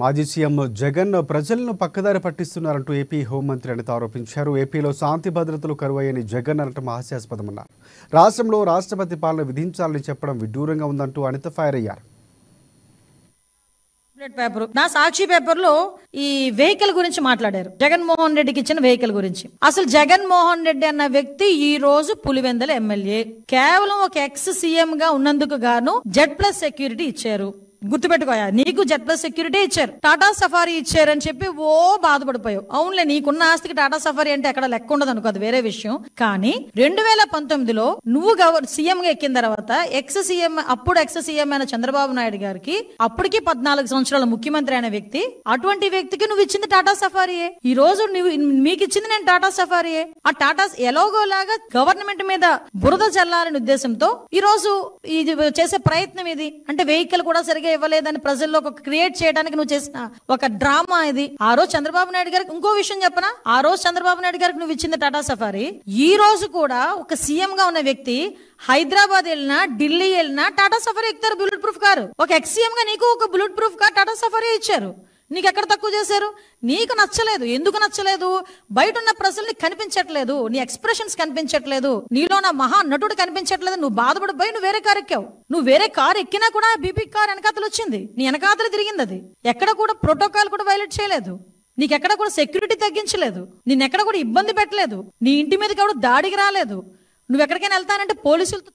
మాజీ సీఎం జగన్ ప్రజలను పక్కదారి పట్టిస్తున్నారంటూ ఏపీ హోంమంత్రి అనిత ఆరోపించారు. ఏపీలో శాంతి భద్రతలు కరువయ్యని జగన్ అనటం హాస్యాస్పదమన్నారు. రాష్ట్రంలో రాష్ట్రపతి పాలన విధించాలని చెప్పడం విడ్డూరంగా ఉందంటూ అనిత ఫైర్ అయ్యారు. నా సాక్షి పేపర్ లో ఈ వెహికల్ గురించి మాట్లాడారు. జగన్మోహన్ రెడ్డికి ఇచ్చిన వెహికల్ గురించి. అసలు జగన్మోహన్ రెడ్డి అన్న వ్యక్తి ఈ రోజు పులివెందుల ఎమ్మెల్యే. కేవలం ఒక ఎక్స్ సీఎం గా ఉన్నందుకు గాను Z+ సెక్యూరిటీ ఇచ్చారు. గుర్తుపెట్టుకోయా, నీకు Z+ సెక్యూరిటీ ఇచ్చారు, టాటా సఫారీ ఇచ్చారని చెప్పి ఓ బాధపడిపోయావు. అవునులే, నీకున్న ఆస్తికి టాటా సఫారీ అంటే ఎక్కడ లెక్క ఉండదు అనుకో, అది వేరే విషయం. కానీ 2019లో నువ్వు సీఎం గా ఎక్కిన తర్వాత అప్పుడు ఎక్స్ సీఎం అయిన చంద్రబాబు నాయుడు గారికి, అప్పటికి 14 సంవత్సరాల ముఖ్యమంత్రి అయిన వ్యక్తి, అటువంటి వ్యక్తికి నువ్వు ఇచ్చింది టాటా సఫారీయే. ఈ రోజు మీకు ఇచ్చింది నేను టాటా సఫారీయే. ఆ టాటా ఎలాగోలాగా గవర్నమెంట్ మీద బురద చల్లాలనే ఉద్దేశంతో ఈ రోజు ఇది చేసే ప్రయత్నం ఇది. అంటే వెహికల్ కూడా సరిగా ఇవ్వలేదని ప్రజల్లో క్రియేట్ చేయడానికి నువ్వు చేసిన ఒక డ్రామా ఇది. ఆ రోజు చంద్రబాబు నాయుడు గారికి ఇంకో విషయం చెప్పనా, ఆ రోజు చంద్రబాబు నాయుడు గారికి నువ్వు ఇచ్చింది టాటా సఫారీ. ఈ రోజు కూడా ఒక సీఎం గా ఉన్న వ్యక్తి హైదరాబాద్ వెళ్ళినా, ఢిల్లీ వెళ్ళినా టాటా సఫారీ ఎక్కుతారు, బుల్లెట్ ప్రూఫ్ కారు. ఒక ఎక్స్ సీఎం గా నీకు ఒక bullet proof car Tata safari ఇచ్చారు. నీకు ఎక్కడ తక్కువ చేశారు? నీకు నచ్చలేదు. ఎందుకు నచ్చలేదు? బయట ఉన్న ప్రజల్ని కనిపించట్లేదు, నీ ఎక్స్ప్రెషన్స్ కనిపించట్లేదు, నీలో నా మహా నటుడు కనిపించట్లేదు. నువ్వు బాధపడిపోయి నువ్వు వేరే కారు ఎక్కావు. నువ్వు వేరే కారు ఎక్కినా కూడా బీపీ కార్ వెనకాతలు వచ్చింది, నీ వెనకాతలు తిరిగింది. అది ఎక్కడ కూడా ప్రోటోకాల్ కూడా వైలేట్ చేయలేదు, నీకెక్కడ కూడా సెక్యూరిటీ తగ్గించలేదు, నిన్నెక్కడ కూడా ఇబ్బంది పెట్టలేదు, నీ ఇంటి మీదకి ఎవడు దాడికి రాలేదు. నువ్వు ఎక్కడికైనా వెళ్తానంటే పోలీసులతో